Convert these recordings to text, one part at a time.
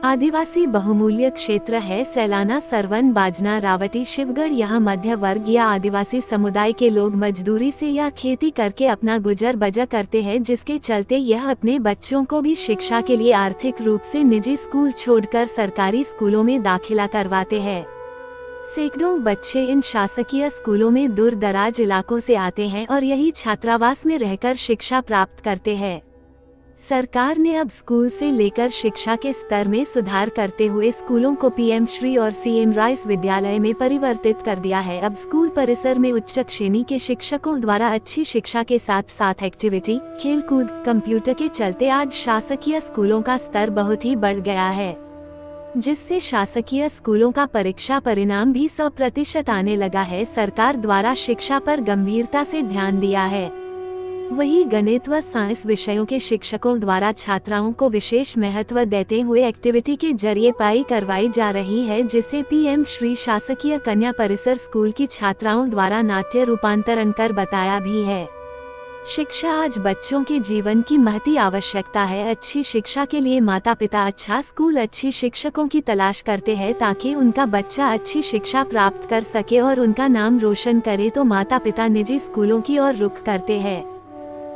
आदिवासी बहुमूल्य क्षेत्र है सैलाना, सरवन, बाजना, रावटी, शिवगढ़। यहाँ मध्य वर्ग या आदिवासी समुदाय के लोग मजदूरी से या खेती करके अपना गुजर बसर करते हैं, जिसके चलते यह अपने बच्चों को भी शिक्षा के लिए आर्थिक रूप से निजी स्कूल छोड़कर सरकारी स्कूलों में दाखिला करवाते हैं। सैकड़ों बच्चे इन शासकीय स्कूलों में दूर दराज इलाकों से आते हैं और यही छात्रावास में रहकर शिक्षा प्राप्त करते हैं। सरकार ने अब स्कूल से लेकर शिक्षा के स्तर में सुधार करते हुए स्कूलों को पीएम श्री और सीएम राइस विद्यालय में परिवर्तित कर दिया है। अब स्कूल परिसर में उच्च श्रेणी के शिक्षकों द्वारा अच्छी शिक्षा के साथ साथ एक्टिविटी, खेलकूद, कंप्यूटर के चलते आज शासकीय स्कूलों का स्तर बहुत ही बढ़ गया है, जिससे शासकीय स्कूलों का परीक्षा परिणाम भी 100% आने लगा है। सरकार द्वारा शिक्षा पर गंभीरता से ध्यान दिया है। वही गणित व साइंस विषयों के शिक्षकों द्वारा छात्राओं को विशेष महत्व देते हुए एक्टिविटी के जरिए पढ़ाई करवाई जा रही है, जिसे पीएम श्री शासकीय कन्या परिसर स्कूल की छात्राओं द्वारा नाट्य रूपांतरण कर बताया भी है। शिक्षा आज बच्चों के जीवन की महती आवश्यकता है। अच्छी शिक्षा के लिए माता पिता अच्छा स्कूल, अच्छी शिक्षकों की तलाश करते हैं ताकि उनका बच्चा अच्छी शिक्षा प्राप्त कर सके और उनका नाम रोशन करे, तो माता पिता निजी स्कूलों की ओर रुख करते हैं,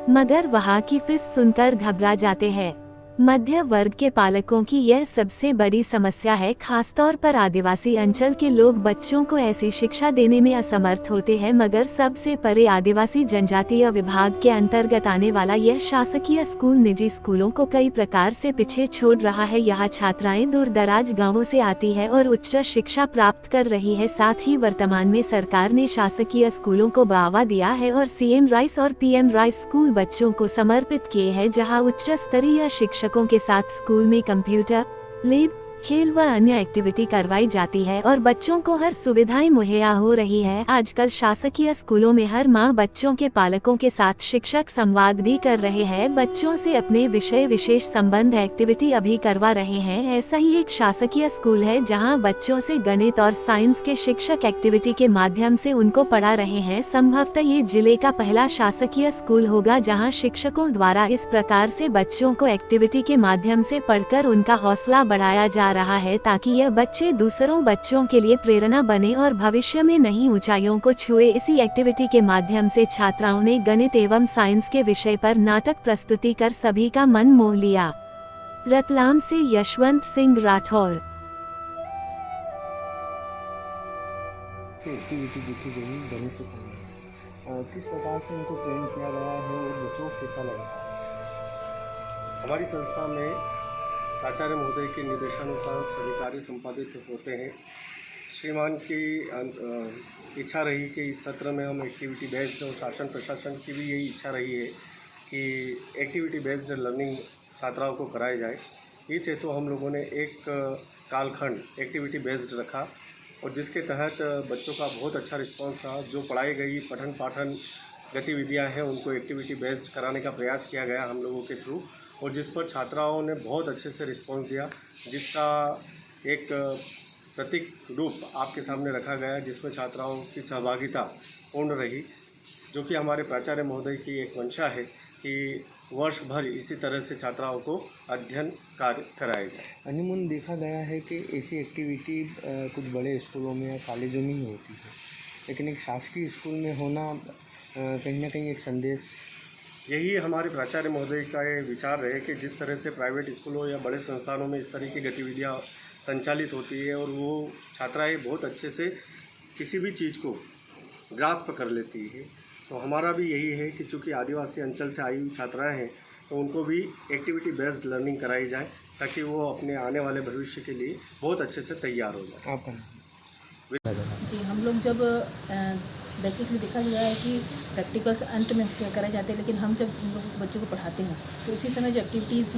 मगर वहाँ की फीस सुनकर घबरा जाते हैं। मध्य वर्ग के पालकों की यह सबसे बड़ी समस्या है। खासतौर पर आदिवासी अंचल के लोग बच्चों को ऐसी शिक्षा देने में असमर्थ होते हैं, मगर सबसे परे आदिवासी जनजातीय विभाग के अंतर्गत आने वाला यह शासकीय स्कूल निजी स्कूलों को कई प्रकार से पीछे छोड़ रहा है। यहाँ छात्राएं दूर दराज गाँवों से आती है और उच्च शिक्षा प्राप्त कर रही है। साथ ही वर्तमान में सरकार ने शासकीय स्कूलों को बढ़ावा दिया है और सीएम राइस और पीएम राइस स्कूल बच्चों को समर्पित किए हैं, जहाँ उच्च स्तरीय शिक्षकों के साथ स्कूल में कंप्यूटर, लैब, खेल व अन्य एक्टिविटी करवाई जाती है और बच्चों को हर सुविधाएं मुहैया हो रही है। आजकल शासकीय स्कूलों में हर माह बच्चों के पालकों के साथ शिक्षक संवाद भी कर रहे हैं, बच्चों से अपने विषय विशेष संबंध एक्टिविटी अभी करवा रहे हैं। ऐसा ही एक शासकीय स्कूल है जहां बच्चों से गणित और साइंस के शिक्षक एक्टिविटी के माध्यम से उनको पढ़ा रहे हैं। संभवतः ये जिले का पहला शासकीय स्कूल होगा जहाँ शिक्षकों द्वारा इस प्रकार से बच्चों को एक्टिविटी के माध्यम से पढ़कर उनका हौसला बढ़ाया जा रहा है, ताकि यह बच्चे दूसरों बच्चों के लिए प्रेरणा बने और भविष्य में नई ऊंचाइयों को छुए। इसी एक्टिविटी के माध्यम से छात्राओं ने गणित एवं साइंस के विषय पर नाटक प्रस्तुति कर सभी का मन मोह लिया। रतलाम से यशवंत सिंह राठौर। एक्टिविटी देखी गई गणित से किस प्रकार से उनको ट्रेन किया गया है और बच्चों को कैसा लगा? हमारी संस्था में आचार्य महोदय के निर्देशानुसार सभी कार्य संपादित होते हैं। श्रीमान की इच्छा रही कि इस सत्र में हम एक्टिविटी बेस्ड, और शासन प्रशासन की भी यही इच्छा रही है कि एक्टिविटी बेस्ड लर्निंग छात्राओं को कराई जाए। इस हेतु हम लोगों ने एक कालखंड एक्टिविटी बेस्ड रखा और जिसके तहत बच्चों का बहुत अच्छा रिस्पांस रहा। जो पढ़ाई गई पठन पाठन गतिविधियां हैं उनको एक्टिविटी बेस्ड कराने का प्रयास किया गया हम लोगों के थ्रू, और जिस पर छात्राओं ने बहुत अच्छे से रिस्पांस दिया, जिसका एक प्रतीक रूप आपके सामने रखा गया, जिसमें छात्राओं की सहभागिता पूर्ण रही, जो कि हमारे प्राचार्य महोदय की एक मंशा है कि वर्ष भर इसी तरह से छात्राओं को अध्ययन कार्य कराया जाए। अनूमन देखा गया है कि ऐसी एक्टिविटी कुछ बड़े स्कूलों में या कॉलेजों में ही होती है, लेकिन एक शासकीय स्कूल में होना कहीं ना कहीं एक संदेश। यही हमारे प्राचार्य महोदय का ये विचार है कि जिस तरह से प्राइवेट स्कूलों या बड़े संस्थानों में इस तरह की गतिविधियाँ संचालित होती है और वो छात्राएं बहुत अच्छे से किसी भी चीज़ को ग्रास्प कर लेती है, तो हमारा भी यही है कि चूँकि आदिवासी अंचल से आई हुई छात्राएं हैं तो उनको भी एक्टिविटी बेस्ड लर्निंग कराई जाए, ताकि वो अपने आने वाले भविष्य के लिए बहुत अच्छे से तैयार हो जाए। आपका जी, हम लोग जब बेसिकली देखा गया है कि प्रैक्टिकल्स अंत में कराए जाते हैं, लेकिन हम जब हम लोग बच्चों को पढ़ाते हैं तो उसी समय जो एक्टिविटीज़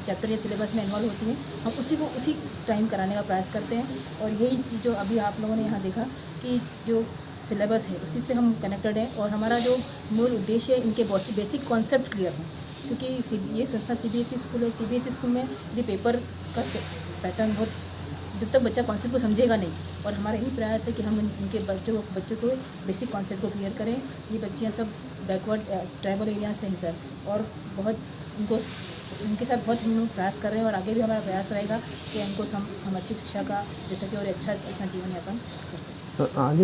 चैप्टर या सिलेबस में इन्वॉल्व होती हैं हम उसी टाइम कराने का प्रयास करते हैं। और यही जो अभी आप लोगों ने यहाँ देखा कि जो सिलेबस है उसी से हम कनेक्टेड हैं और हमारा जो मूल उद्देश्य है इनके बेसिक कॉन्सेप्ट क्लियर हों, क्योंकि ये संस्था सीबीएसई स्कूल है। सीबीएसई स्कूल में यदि पेपर का पैटर्न बहुत जब तक बच्चा कॉन्सेप्ट को समझेगा नहीं, और हमारा यही प्रयास है कि हम इनके बच्चों को बेसिक कॉन्सेप्ट को क्लियर करें। ये बच्चियाँ सब बैकवर्ड ट्राइबल एरिया से हैं सर, और बहुत उनको उनके साथ बहुत हम लोग प्रयास कर रहे हैं और आगे भी हमारा प्रयास रहेगा कि इनको हम अच्छी शिक्षा का दे सकें और अच्छा अपना जीवन यापन कर सकें। आगे